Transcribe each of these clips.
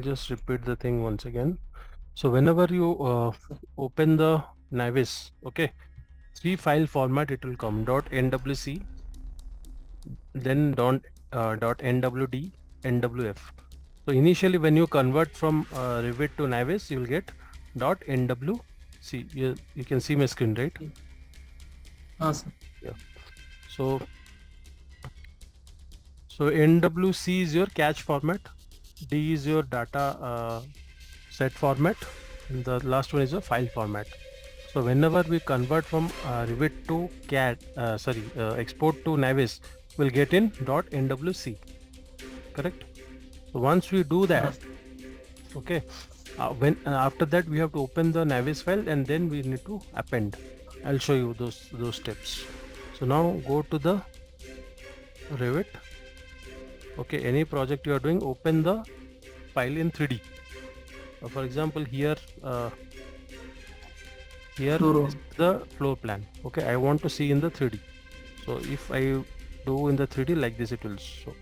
just repeat the thing once again. So whenever you open the Navis, okay, 3 file format it will come: .nwc, then .nwd, nwf. So initially when you convert from Revit to Navis, you will get .nwc. You can see my screen, right? Sir. Yeah. So NWC is your catch format, D is your data set format, and the last one is a file format. So whenever we convert from Revit to CAD, export to Navis, we'll get in .nwc, correct? So once we do that, okay, when after that we have to open the Navis file and then we need to append. I'll show you those steps. So now go to the Revit. Okay, any project you are doing, open the file in 3D. For example, here is the floor plan. Okay, I want to see in the 3D. So if I do in the 3D like this, it will show.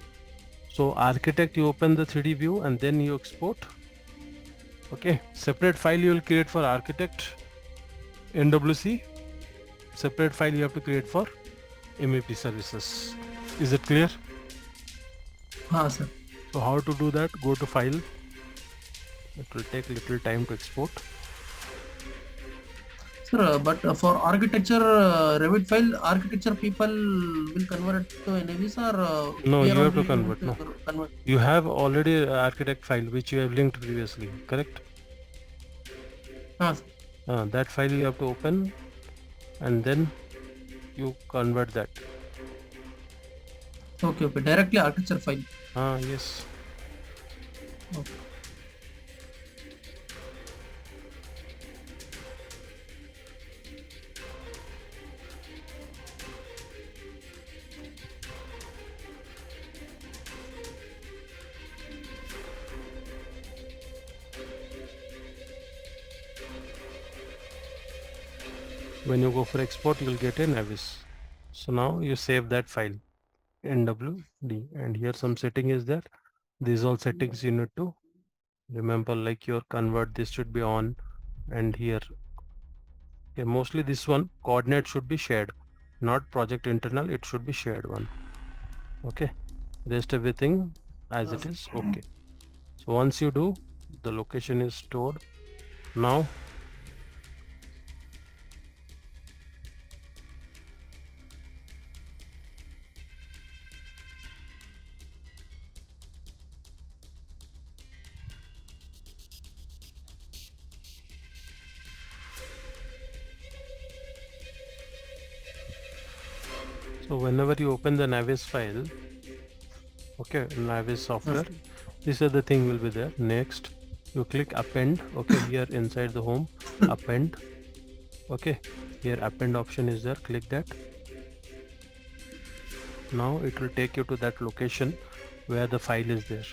So architect, you open the 3D view and then you export. Okay, separate file you will create for architect NWC. Separate file you have to create for MEP services. Is it clear? Sir. So how to do that? Go to file. It will take little time to export. Sir, but for architecture Revit file, architecture people will convert it to Navis or no, you have to convert. No, you have already architect file which you have linked previously, correct? That file you have to open and then you convert that. Okay, directly architecture file. Yes. Okay. When you go for export, you will get a Navis. So now you save that file, NWD, and here some setting is there. These all settings you need to remember, like your convert, this should be on, and here, okay, mostly this one coordinate should be shared, not project internal, it should be shared one. Okay, rest everything as it is. Okay, so once you do, the location is stored. Now so whenever you open the Navis file, okay, Navis software, this other thing will be there. Next you click append. Okay, here inside the home, append. Okay, here append option is there, click that. Now it will take you to that location where the file is there.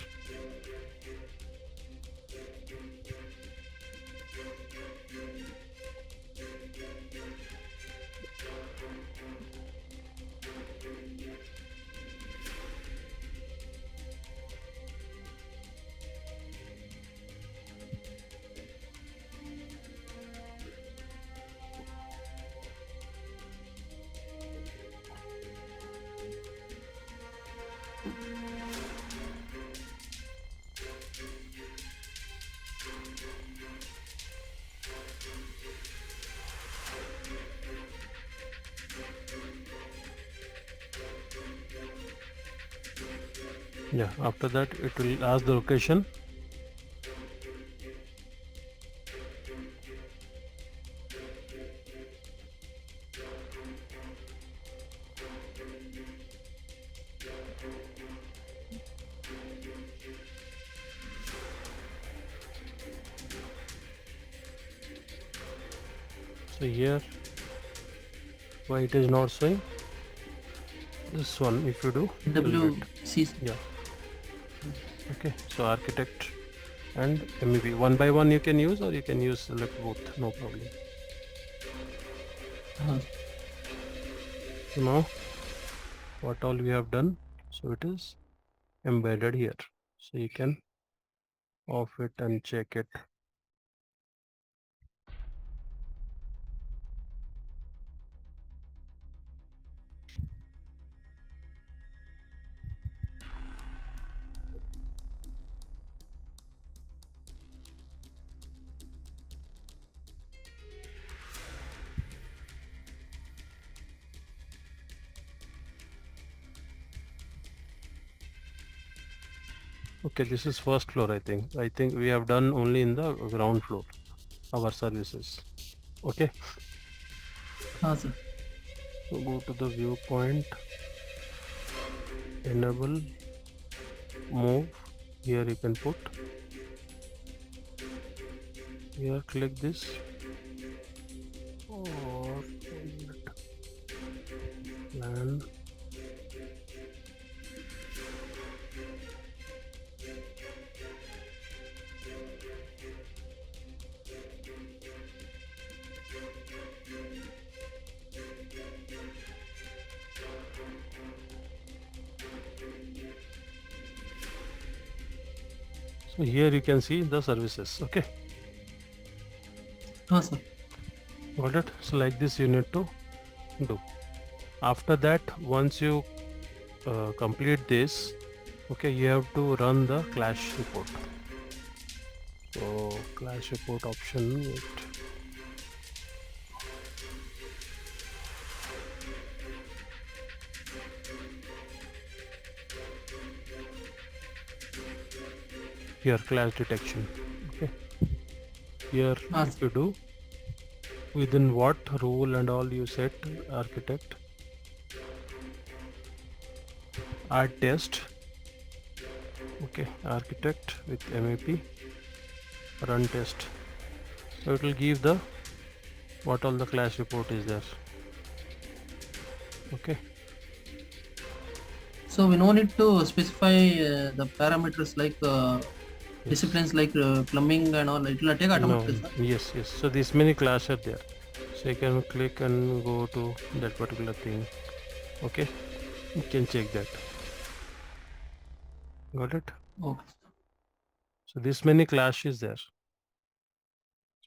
Yeah, after that it will ask the location. So here, why it is not showing? This one, if you do WC. Yeah. Okay, so architect and MEP, one by one you can use, or you can use select both, no problem. So now what all we have done, so it is embedded here, so you can off it and check it. Okay, this is first floor, I think. I think we have done only in the ground floor, our services. Okay, Sir. so go to the viewpoint, enable, move. Here you can put. Here click this or plan. So here you can see the services. Okay, Sir. got it. So like this you need to do. After that, once you complete this, okay, you have to run the clash report. So clash report option, wait. Here clash detection. Okay, here if you do, within what rule and all you set, architect, add test. Okay, architect with MEP, run test. So it will give the what all the clash report is there. Okay, So we no need to specify the parameters like disciplines like plumbing and all. It will take no, automatically, sir. yes, so this many class are there, so you can click and go to that particular thing. Okay, you can check that. Got it? Okay. So this many clash is there,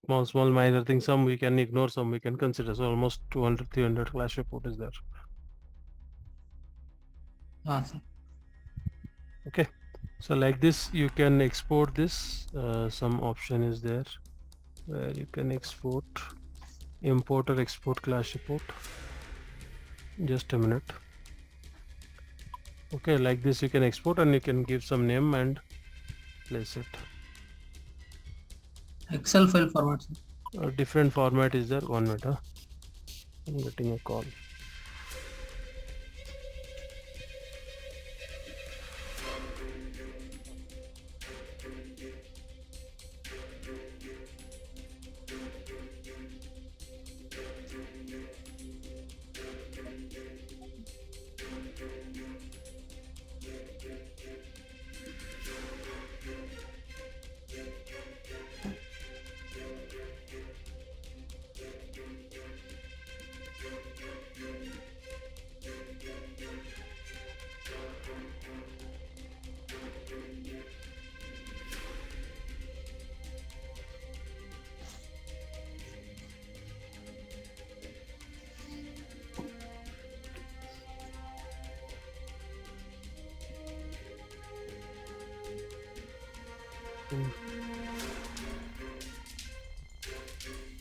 small minor things, some we can ignore, some we can consider. So almost 200-300 clash report is there. Sir. Okay, so like this you can export this. Some option is there where you can export, import or export clash report. Just a minute. Okay, like this you can export and you can give some name and place it. Excel file format, sir. Different format is there. 1 minute. I'm getting a call.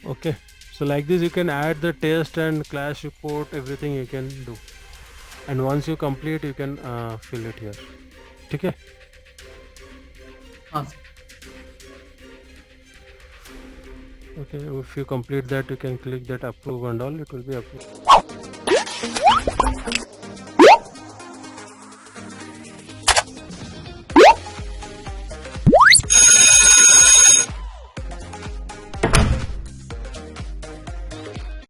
Okay, so like this you can add the test and clash report, everything you can do, and once you complete you can fill it here. Okay, Sir. okay, if you complete that you can click that approve and all, it will be approved.